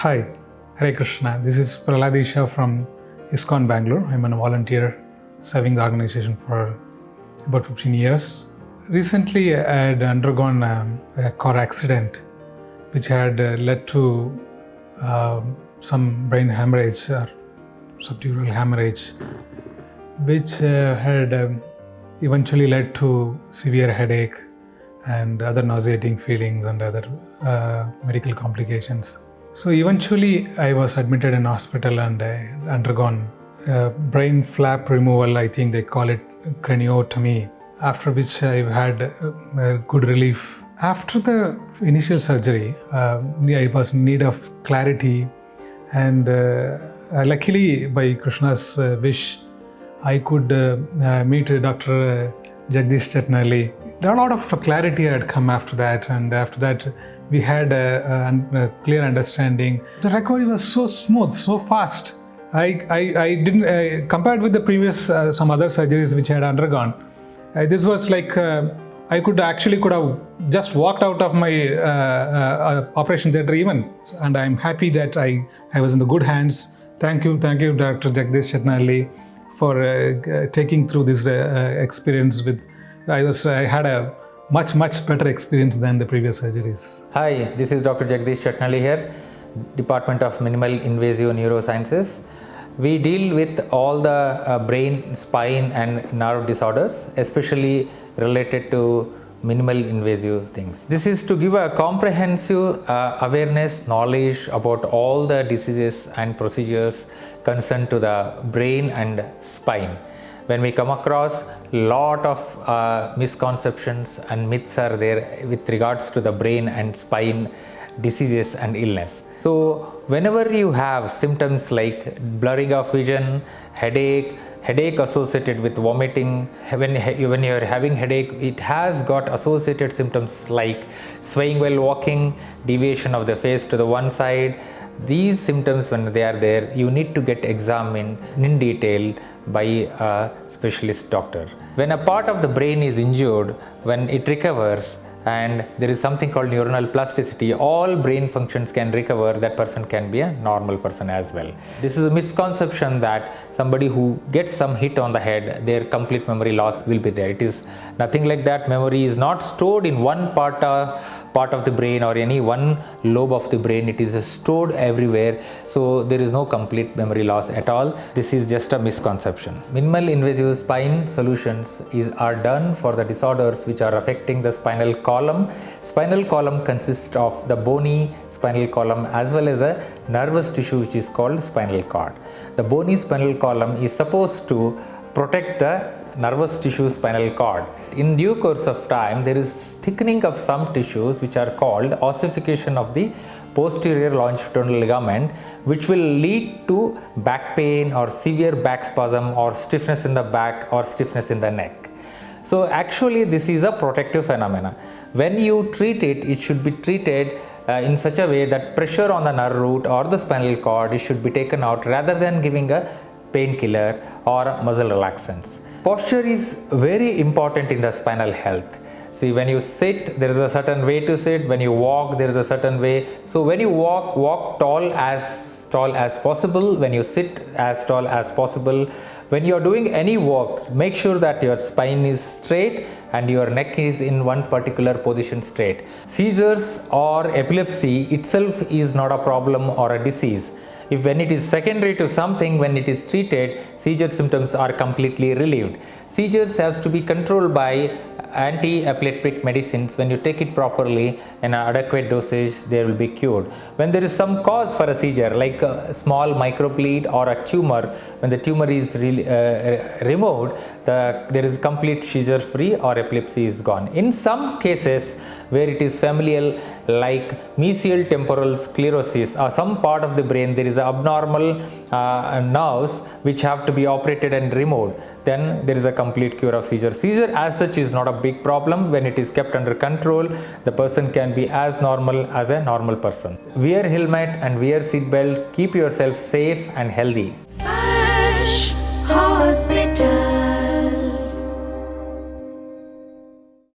Hi, Hare Krishna. This is Praladisha from ISKCON Bangalore. I'm a volunteer serving the organization for about 15 years. Recently, I had undergone a car accident which had led to some brain hemorrhage or subdural hemorrhage, which had eventually led to severe headache and other nauseating feelings and other medical complications. So eventually I was admitted in hospital and I undergone brain flap removal, I think they call it craniotomy, after which I've had a good relief. After the initial surgery, I was in need of clarity, and luckily by Krishna's wish, I could meet Dr. Jagdish Chetnalli. A lot of clarity had come after that, and after that we had a clear understanding. The recovery was so smooth, so fast. I didn't, compared with the previous some other surgeries which I had undergone, this was like I could have just walked out of my operation theatre even, and I'm happy that I was in the good hands. Thank you, Dr. Jagdish Chetnalli, for taking through this experience with. I had a much better experience than the previous surgeries. Hi, this is Dr. Jagdish Chetnalli here, Department of Minimal Invasive Neurosciences. We deal with all the brain, spine and nerve disorders, especially related to minimal invasive things. This is to give a comprehensive awareness, knowledge about all the diseases and procedures concerned to the brain and spine. When we come across lot of misconceptions and myths are there with regards to the brain and spine diseases and illness. So whenever you have symptoms like blurring of vision, headache associated with vomiting, when you are having headache, it has got associated symptoms like swaying while walking, deviation of the face to the one side. These symptoms, when they are there, you need to get examined in detail by a specialist doctor. When a part of the brain is injured, when it recovers and there is something called neuronal plasticity, all brain functions can recover, that person can be a normal person as well. This is a misconception that somebody who gets some hit on the head, their complete memory loss will be there. It is nothing like that. Memory is not stored in one part of the brain or any one lobe of the brain. It is stored everywhere, so there is no complete memory loss at all. This is just a misconception. Minimal invasive spine solutions are done for the disorders which are affecting the spinal column. Spinal column consists of the bony spinal column as well as a nervous tissue which is called spinal cord. The bony spinal column is supposed to protect the nervous tissue spinal cord. In due course of time, there is thickening of some tissues which are called ossification of the posterior longitudinal ligament, which will lead to back pain or severe back spasm or stiffness in the back or stiffness in the neck. So actually this is a protective phenomena. When you treat it, it should be treated in such a way that pressure on the nerve root or the spinal cord should be taken out rather than giving a painkiller or muscle relaxants. Posture is very important in the spinal health. See, when you sit, there is a certain way to sit. When you walk, there is a certain way. So when you walk tall as possible. When you sit, as tall as possible. When you are doing any work, make sure that your spine is straight and your neck is in one particular position straight. Seizures or epilepsy itself is not a problem or a disease. If when it is secondary to something, when it is treated, seizure symptoms are completely relieved. Seizures have to be controlled by anti-epileptic medicines. When you take it properly in an adequate dosage, they will be cured. When there is some cause for a seizure, like a small microbleed or a tumor, when the tumor is removed, there is complete seizure free or epilepsy is gone. In some cases where it is familial, like mesial temporal sclerosis or some part of the brain, there is abnormal nerves which have to be operated and removed, then there is a complete cure of seizure. Seizure as such is not a big problem. When it is kept under control, the person can be as normal as a normal person. Wear helmet and wear seat belt. Keep yourself safe and healthy. Splash Hospital.